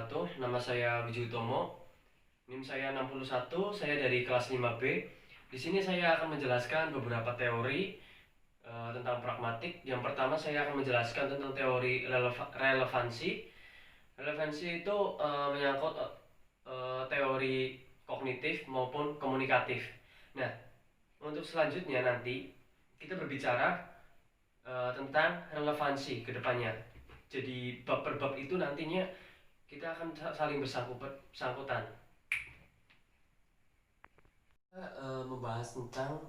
wabarakatuh. Nama saya Wiji Utomo. NIM saya 61, saya dari kelas 5B. Di sini saya akan menjelaskan beberapa teori tentang pragmatik. Yang pertama saya akan menjelaskan tentang teori relevansi. Relevansi itu menyangkut teori kognitif maupun komunikatif. Nah, untuk selanjutnya nanti kita berbicara tentang relevansi ke depannya. Jadi bab per bab itu nantinya kita akan saling bersangkutan. Kita membahas tentang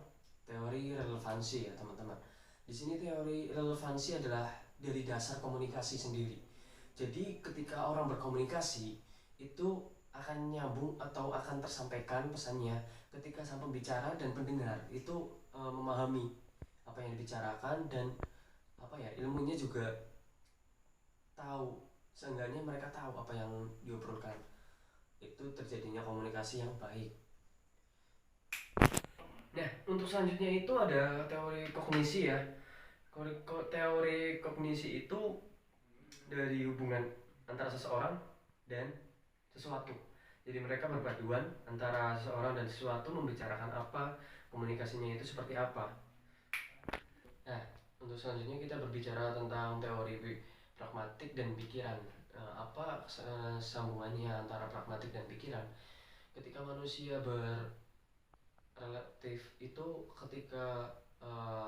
teori relevansi ya teman-teman. Di sini teori relevansi adalah dari dasar komunikasi sendiri. Jadi ketika orang berkomunikasi itu akan nyambung atau akan tersampaikan pesannya ketika sang pembicara dan pendengar itu memahami apa yang dibicarakan dan apa ya ilmunya juga tahu, seenggaknya mereka tahu apa yang diobrolkan. Itu terjadinya komunikasi yang baik. Nah, untuk selanjutnya itu ada teori kognisi ya. Teori kognisi itu dari hubungan antara seseorang dan sesuatu. Jadi mereka berpaduan antara seseorang dan sesuatu, membicarakan apa, komunikasinya itu seperti apa. Nah, untuk selanjutnya kita berbicara tentang teori pragmatik dan pikiran. Apa sambungannya antara pragmatik dan pikiran? Ketika manusia berrelatif itu ketika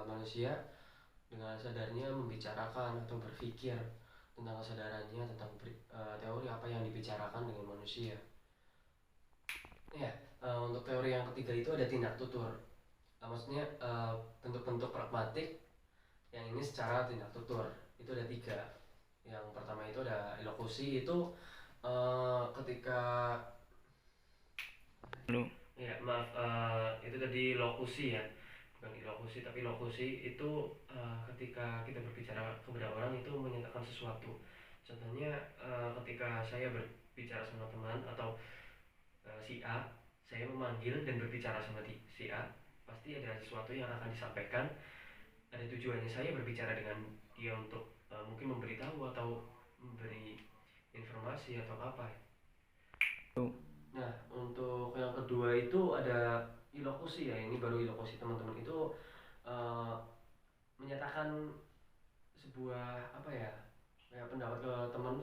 manusia dengan sadarnya membicarakan atau berpikir tentang kesadarannya tentang teori apa yang dibicarakan dengan manusia. Ya, untuk teori yang ketiga itu ada tindak tutur. Maksudnya bentuk-bentuk pragmatik yang ini secara tindak tutur itu ada tiga. Yang pertama itu ada ilokusi, itu ketika ya maaf, itu tadi lokusi ya, bukan ilokusi tapi lokusi itu ketika kita berbicara kepada orang itu menyatakan sesuatu. Contohnya ketika saya berbicara sama teman atau si A, saya memanggil dan berbicara sama si A, pasti ada sesuatu yang akan disampaikan. Ada tujuannya saya berbicara dengan dia untuk mungkin memberitahu atau memberi informasi atau apa. Nah, untuk yang kedua itu ada ilokusi ya. Ini baru ilokusi teman-teman itu uh, menyatakan sebuah apa ya, kayak pendapat ke teman.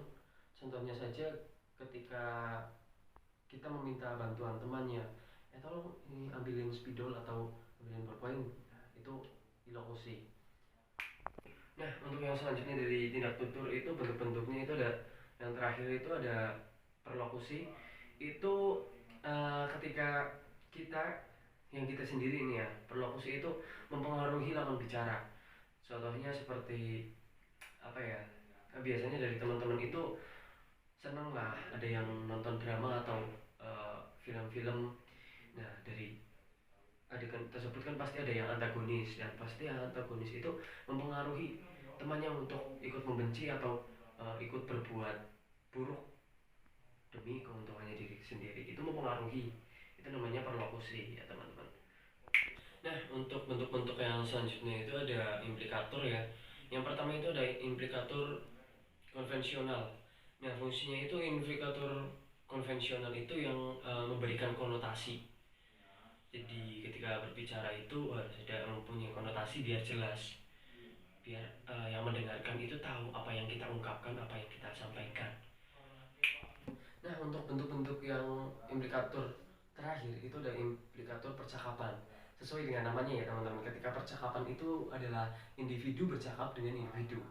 Contohnya saja ketika kita meminta bantuan temannya, tolong ini ambilin spidol atau ambilin bolpoin, itu ilokusi. Nah, untuk yang selanjutnya dari tindak tutur itu bentuk-bentuknya itu ada, yang terakhir itu ada perlokusi. Itu ketika kita sendiri ini ya, perlokusi itu mempengaruhi lawan bicara. Contohnya seperti apa ya, biasanya dari teman-teman itu seneng lah ada yang nonton drama atau film-film. Nah, dari adegan tersebut kan pasti ada yang antagonis, dan pasti yang antagonis itu mempengaruhi temannya untuk ikut membenci atau ikut berbuat buruk demi keuntungannya diri sendiri. Itu mempengaruhi, itu namanya perlokusi ya teman-teman. Nah, untuk bentuk-bentuk yang selanjutnya itu ada implikator ya. Yang pertama itu ada implikator konvensional. Nah, fungsinya itu implikator konvensional itu yang memberikan konotasi. Jadi ketika berbicara itu harus ada mempunyai konotasi biar jelas, biar yang mendengarkan itu tahu apa yang kita ungkapkan, apa yang kita sampaikan. Nah, untuk bentuk-bentuk yang implikator terakhir itu ada implikator percakapan. Sesuai dengan namanya ya teman-teman, ketika percakapan itu adalah individu bercakap dengan individu.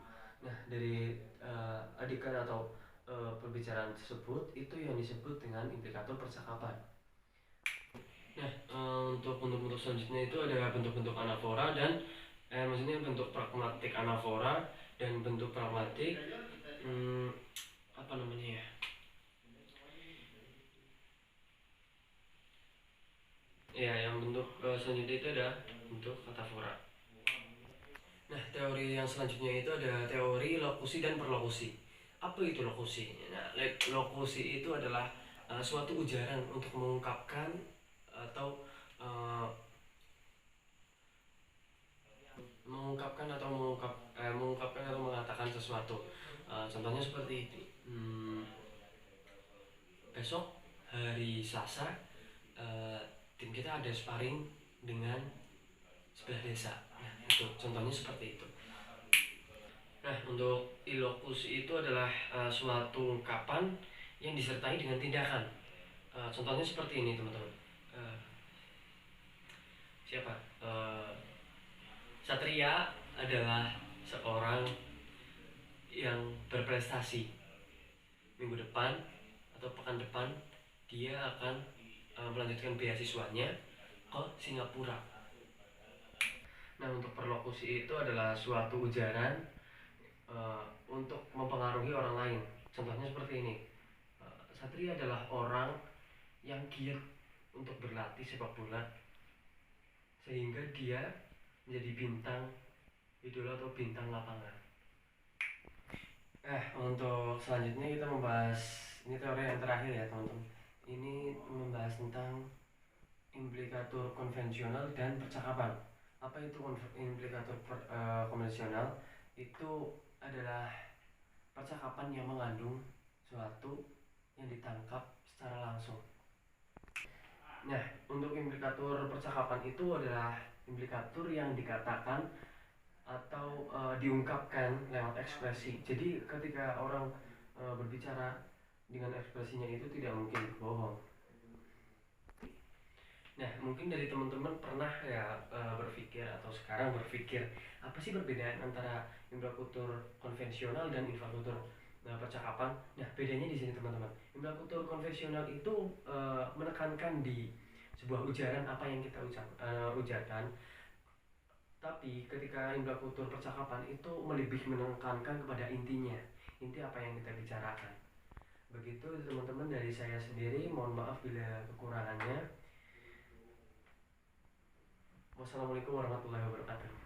Nah, dari adegan atau perbicaraan tersebut itu yang disebut dengan implikator percakapan. Nah, untuk bentuk-bentuk selanjutnya itu ada bentuk-bentuk anafora dan maksudnya bentuk pragmatik anafora dan bentuk pragmatik apa namanya ya? Ya, yang bentuk selanjutnya itu ada bentuk katafora. Nah, teori yang selanjutnya itu ada teori lokusi dan perlokusi. Apa itu lokusi? Nah, lokusi itu adalah suatu ujaran untuk mengungkapkan atau uh, mengungkapkan atau mengatakan sesuatu. Contohnya seperti ini. besok hari Selasa tim kita ada sparring dengan sebelah desa. Nah, itu contohnya seperti itu. Nah, untuk ilokus itu adalah suatu ungkapan yang disertai dengan tindakan. Contohnya seperti ini, teman-teman. Uh, siapa? Satria adalah seorang yang berprestasi. Minggu depan atau pekan depan dia akan melanjutkan beasiswanya ke Singapura. Nah, untuk perlokusi itu adalah suatu ujaran untuk mempengaruhi orang lain. Contohnya seperti ini. Satria adalah orang yang giat untuk berlatih sepak bola sehingga dia menjadi bintang idola atau bintang lapangan. Untuk selanjutnya kita membahas ini teori yang terakhir ya, teman-teman. Ini membahas tentang implikatur konvensional dan percakapan. Apa itu implikatur konvensional? Itu adalah percakapan yang mengandung suatu yang ditangkap secara langsung. Nah, untuk implikatur percakapan itu adalah implikatur yang dikatakan atau diungkapkan lewat ekspresi. Jadi ketika orang berbicara dengan ekspresinya itu tidak mungkin bohong. Nah, mungkin dari teman-teman pernah ya berpikir atau sekarang berpikir apa sih perbedaan antara implikatur konvensional dan implikatur percakapan. Nah, bedanya di sini, teman-teman. Implikatur konvensional itu menekankan di sebuah ujaran apa yang kita ujarkan. Tapi ketika implikatur percakapan itu lebih menekankan kepada intinya, inti apa yang kita bicarakan. Begitu teman-teman dari saya sendiri, mohon maaf bila kekurangannya. Wassalamualaikum warahmatullahi wabarakatuh.